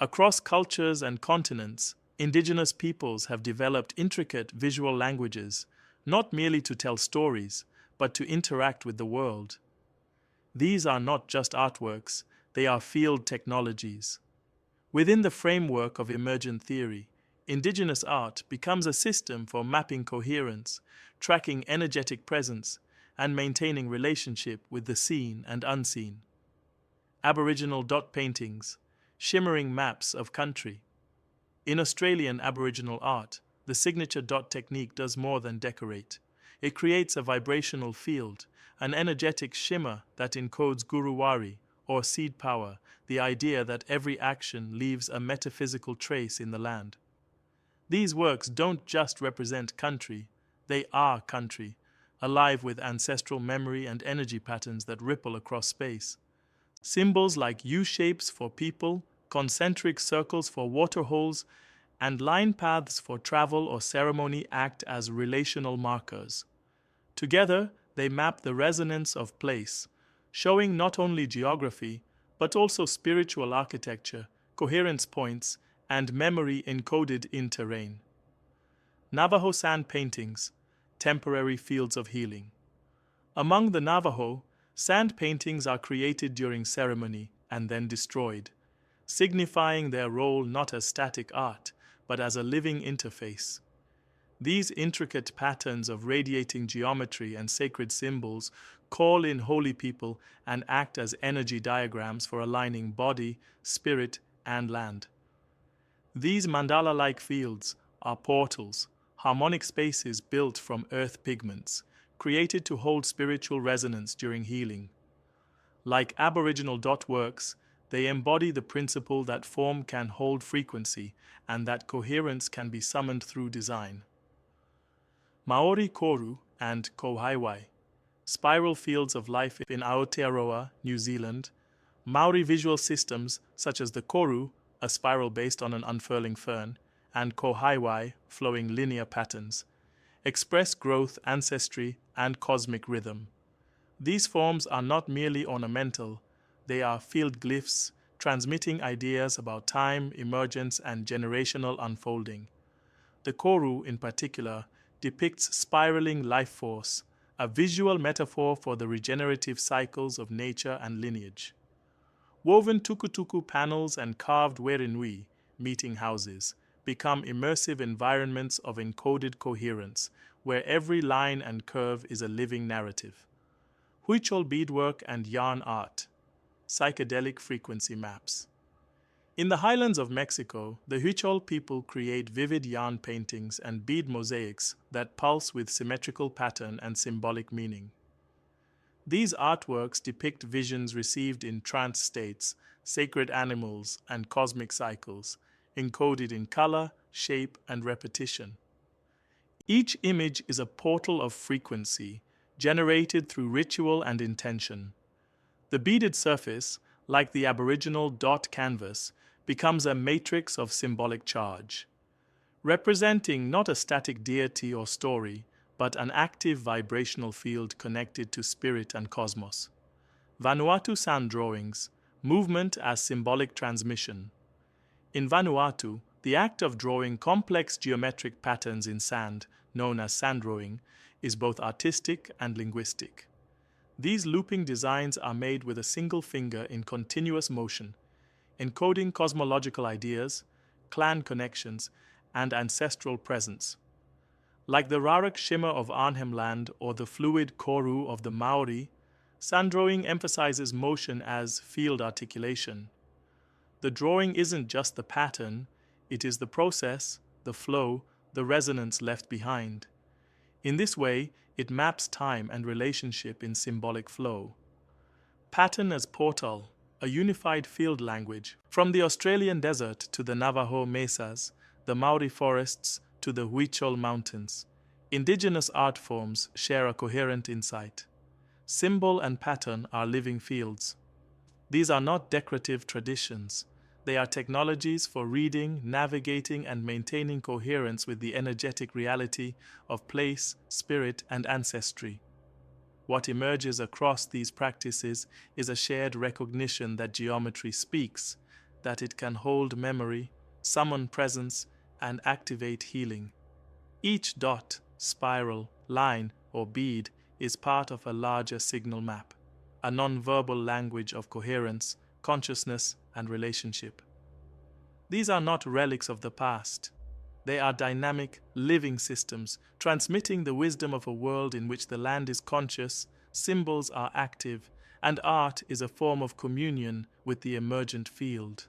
Across cultures and continents, indigenous peoples have developed intricate visual languages, not merely to tell stories, but to interact with the world. These are not just artworks, they are field technologies. Within the framework of emergent theory, indigenous art becomes a system for mapping coherence, tracking energetic presence, and maintaining relationship with the seen and unseen. Aboriginal dot paintings, shimmering maps of country. In Australian Aboriginal art, the signature dot technique does more than decorate. It creates a vibrational field, an energetic shimmer that encodes guruwari, or seed power, the idea that every action leaves a metaphysical trace in the land. These works don't just represent country, they are country, alive with ancestral memory and energy patterns that ripple across space. Symbols like U-shapes for people, concentric circles for waterholes, and line paths for travel or ceremony act as relational markers. Together, they map the resonance of place, showing not only geography, but also spiritual architecture, coherence points, and memory encoded in terrain. Navajo sand paintings, temporary fields of healing. Among the Navajo, sand paintings are created during ceremony and then destroyed, signifying their role not as static art, but as a living interface. These intricate patterns of radiating geometry and sacred symbols call in holy people and act as energy diagrams for aligning body, spirit, and land. These mandala-like fields are portals, harmonic spaces built from earth pigments, created to hold spiritual resonance during healing. Like Aboriginal dot works, they embody the principle that form can hold frequency and that coherence can be summoned through design. Maori koru and kohaiwai, spiral fields of life in Aotearoa, New Zealand. Maori visual systems such as the koru, a spiral based on an unfurling fern, and kohaiwai, flowing linear patterns, express growth, ancestry, and cosmic rhythm. These forms are not merely ornamental, they are field glyphs, transmitting ideas about time, emergence, and generational unfolding. The koru, in particular, depicts spiraling life force, a visual metaphor for the regenerative cycles of nature and lineage. Woven tukutuku panels and carved werinui, meeting houses, become immersive environments of encoded coherence, where every line and curve is a living narrative. Huichol beadwork and yarn art, psychedelic frequency maps. In the highlands of Mexico, the Huichol people create vivid yarn paintings and bead mosaics that pulse with symmetrical pattern and symbolic meaning. These artworks depict visions received in trance states, sacred animals, and cosmic cycles, encoded in color, shape, and repetition. Each image is a portal of frequency, generated through ritual and intention. The beaded surface, like the Aboriginal dot canvas, becomes a matrix of symbolic charge, representing not a static deity or story, but an active vibrational field connected to spirit and cosmos. Vanuatu sand drawings, movement as symbolic transmission. In Vanuatu, the act of drawing complex geometric patterns in sand, known as sand drawing, is both artistic and linguistic. These looping designs are made with a single finger in continuous motion, encoding cosmological ideas, clan connections, and ancestral presence. Like the Rarak shimmer of Arnhem Land or the fluid koru of the Maori, sand drawing emphasizes motion as field articulation. The drawing isn't just the pattern, it is the process, the flow, the resonance left behind. In this way, it maps time and relationship in symbolic flow. Pattern as portal, a unified field language, from the Australian desert to the Navajo mesas, the Maori forests to the Huichol mountains. Indigenous art forms share a coherent insight. Symbol and pattern are living fields. These are not decorative traditions. They are technologies for reading, navigating, and maintaining coherence with the energetic reality of place, spirit, and ancestry. What emerges across these practices is a shared recognition that geometry speaks, that it can hold memory, summon presence, and activate healing. Each dot, spiral, line, or bead is part of a larger signal map, a non-verbal language of coherence, consciousness, and relationship. These are not relics of the past. They are dynamic, living systems, transmitting the wisdom of a world in which the land is conscious, symbols are active, and art is a form of communion with the emergent field.